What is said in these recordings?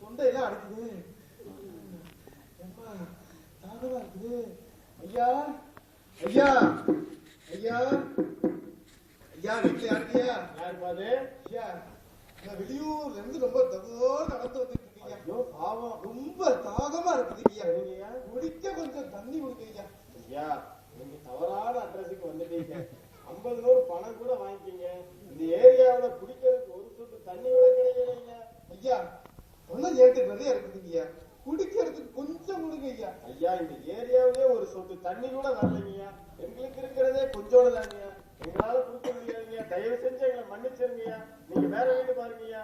தொண்டையெல்லாம் அடைக்குது. தாகமா இருக்குது. ஐயா ஐயா ஐயா ஐயா, வீட்டுல யாருக்கியா? யார் பாது? ஐயா, நான் வெளியூர்ல இருந்து ரொம்ப தகவோ நடந்து வந்துட்டு இருக்கீங்க. ஐயோ பாவம், ரொம்ப தாகமா இருக்குது ஐயா. குடிக்க கொஞ்சம் தண்ணி கொடுக்குறீங்க. ஐயா, நீங்க தவறான அட்ரஸுக்கு வந்துட்டீங்க. 50 நூறு பணம் கூட வாங்கிக்கீங்க. இந்த ஏரியாவில குடிக்கிறதுக்கு ஒரு சொட்டு தண்ணி கூட கிடைக்கலைங்க. ஐயா, பணம் ஏட்டு நிறைய இருக்குதுங்க. குடிக்கிறதுக்கு கொஞ்சம் கொடுங்க ஐயா. ஐயா, இந்த ஏரியாவிலே ஒரு சொட்டு தண்ணி கூட வரலைங்கய்யா. எங்களுக்கு இருக்கிறதே கொஞ்சோடு தாங்கய்யா. எங்களால கொடுக்க முடியாதுங்க. தயவு செஞ்சு எங்களை மன்னிச்சிருங்கய்யா. நீங்க வேற வீடு பாருங்கய்யா.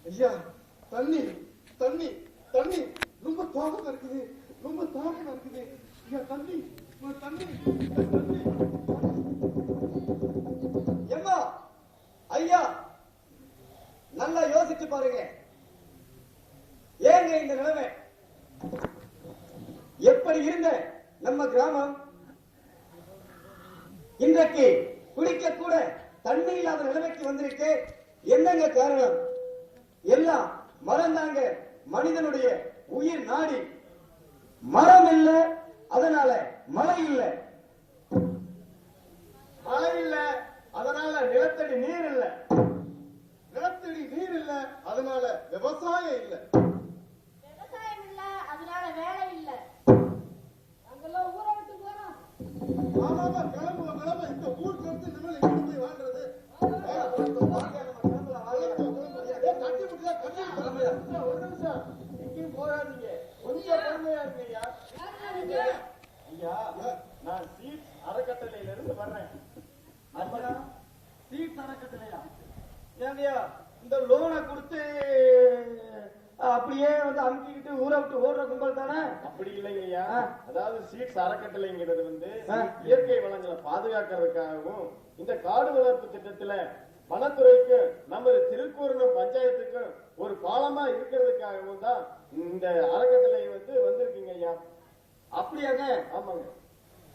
ஐயா, தண்ணி தண்ணி தண்ணி ரொம்ப தாகமா இருக்குது. ரொம்ப தாகமா இருக்குது. ஐயா, தண்ணி தண்ணி தண்ணி. ஏம்மா ஐயா, நல்லா யோசிச்சு பாருங்க. ஏங்க இந்த நிலைமை? எப்படி இருந்த நம்ம கிராமம் இன்றைக்கு குடிக்க கூட தண்ணி இல்லாத நிலைமைக்கு வந்திருக்கு. என்னங்க காரணம்? எல்லாம் மரம் தாங்க. மனிதனுடைய உயிர் நாடி. மரம் இல்ல, அதனால மழை இல்ல. மழை இல்ல, அதனால நிலத்தடி நீர் இல்ல. நிலத்தடி நீர் இல்ல, அதனால விவசாயம் இல்ல. விவசாயம் இல்ல, அதனால வேலை இல்ல. நாங்கெல்லாம் ஊரை விட்டு போறோம். ஆமாமா, கிளம்புவோம் கிளம்ப. இந்த ஊருக்கு வந்து இனிமேல் எங்க போய் வாழ்றது? ஒரு நிமிஷம், எங்கேயும் போகாதீங்க. கொஞ்சம் பொறுமையா இருங்கய்யா. யாருடா நீங்க? ஐயா, நான் சீட் அறக்கட்டளையில இருந்து வர்றேன். அப்புறம் சீட் அறக்கட்டளையா? ஏங்கய்யா, இந்த லோனை கொடுத்து அப்படியே வந்து அமுக்கிக்கிட்டு ஊரை விட்டு ஓடுற கும்பல் தானே? அப்படி இல்லைங்கய்யா. அதாவது சீட்ஸ் அறக்கட்டளைங்கிறது வந்து இயற்கை வளங்களை பாதுகாக்கிறதுக்காகவும், இந்த காடு வளர்ப்பு திட்டத்துல வனத்துறைக்கு நமது திருக்கூரணம் பஞ்சாயத்துக்கும் ஒரு பாலமா இருக்கிறதுக்காகவும் தான் இந்த அறக்கட்டளை வந்து வந்திருக்கீங்க ஐயா. அப்படியாங்க? ஆமாங்க.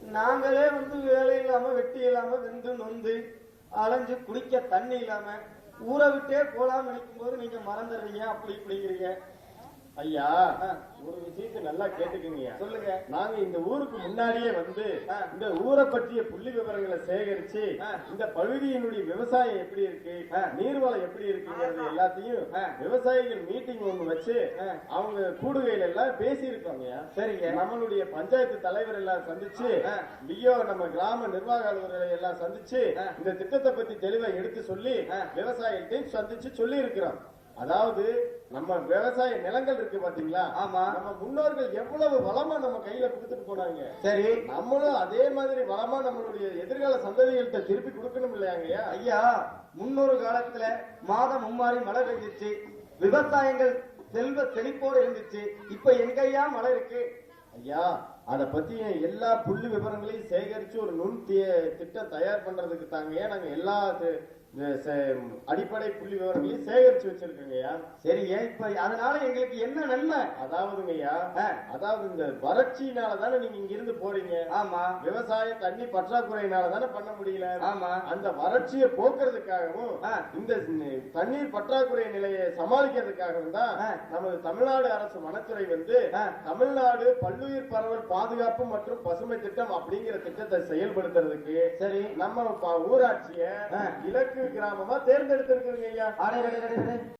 நாங்களே வந்து வேலை இல்லாம வெட்டி இல்லாம வெந்து நொந்து அலைஞ்சு குடிக்க தண்ணி இல்லாம ஊரை விட்டே போலாம்னு நினைக்கும் போது நீங்க மறந்துடுறீங்க. அப்படி இப்படிங்கிறீங்க. ஐயா, ஒரு விஷயத்தை நல்லா கேட்டுக்குங்கய்யா. சொல்லுங்க. நாங்க இந்த ஊருக்கு முன்னாடியே வந்து இந்த ஊரை பற்றிய புள்ளி விவரங்களை சேகரிச்சு இந்த பகுதியினுடைய விவசாயம் எப்படி இருக்கு, நீர்வளம் எப்படி இருக்குங்கிறது எல்லாத்தையும் விவசாயிகள் மீட்டிங் ஒண்ணு வச்சு அவங்க கூடுகையில எல்லாம் பேசி இருக்காங்க. சரிங்க. நம்மளுடைய பஞ்சாயத்து தலைவர் எல்லாம் சந்திச்சு, லியோ நம்ம கிராம நிர்வாக அலுவலர்களை எல்லாம் சந்திச்சு இந்த திட்டத்தை பத்தி தெளிவா எடுத்து சொல்லி விவசாயிகள்டையும் சந்திச்சு சொல்லி இருக்கிறோம். அதாவது நம்ம விவசாய நிலங்கள் இருக்கு பாத்தீங்களா? ஆமா. நம்ம முன்னோர்கள் எவ்வளவு வளமா நம்ம கையில கொடுத்துட்டு போனாங்க. சரி, நம்மளும் அதே மாதிரி வளமா நம்மளுடைய எதிர்கால சந்ததிகள்கிட்ட திருப்பி கொடுக்கணும் இல்லையாங்கய்யா? ஐயா, முன்னொரு காலத்துல மாதம் மும்மாறி மழை பெய்ஞ்சிச்சு. விவசாயங்கள் செல்வ செழிப்போடு இருந்துச்சு. இப்ப எங்கய்யா மழை இருக்கு? ஐயா, அத பத்தி எல்லா புள்ளி விவரங்களையும் சேகரிச்சு ஒரு திட்டம் தயார் பண்றதுக்கு தாங்க நாங்க எல்லா அடிப்படை புள்ளி விவரங்களையும் சேகரிச்சு வச்சிருக்கோங்கய்யா. சரிங்க. இப்ப அதனால எங்களுக்கு என்ன நன்மை? அதாவதுங்கய்யா, அதாவது இந்த வறட்சியினாலதானே நீங்க இங்க இருந்து போறீங்க. ஆமா. விவசாய தண்ணி பற்றாக்குறையினாலதானே பண்ண முடியல. ஆமா. அந்த வறட்சியை போக்குறதுக்காகவும் இந்த தண்ணீர் பற்றாக்குறை நிலையை சமாளிக்கிறதுக்காகவும் தான் நமது தமிழ்நாடு அரசு வனத்துறை வந்து தமிழ்நாடு பல்லுயிர் பரவல் பாதுகாப்பு மற்றும் பசுமை திட்டம் அப்படிங்கிற திட்டத்தை செயல்படுத்துறதுக்கு சரி நம்ம ஊராட்சிய இலக்கு கிராமமா தேர்ந்தெடுத்திருக்கிறீங்க ஐயா.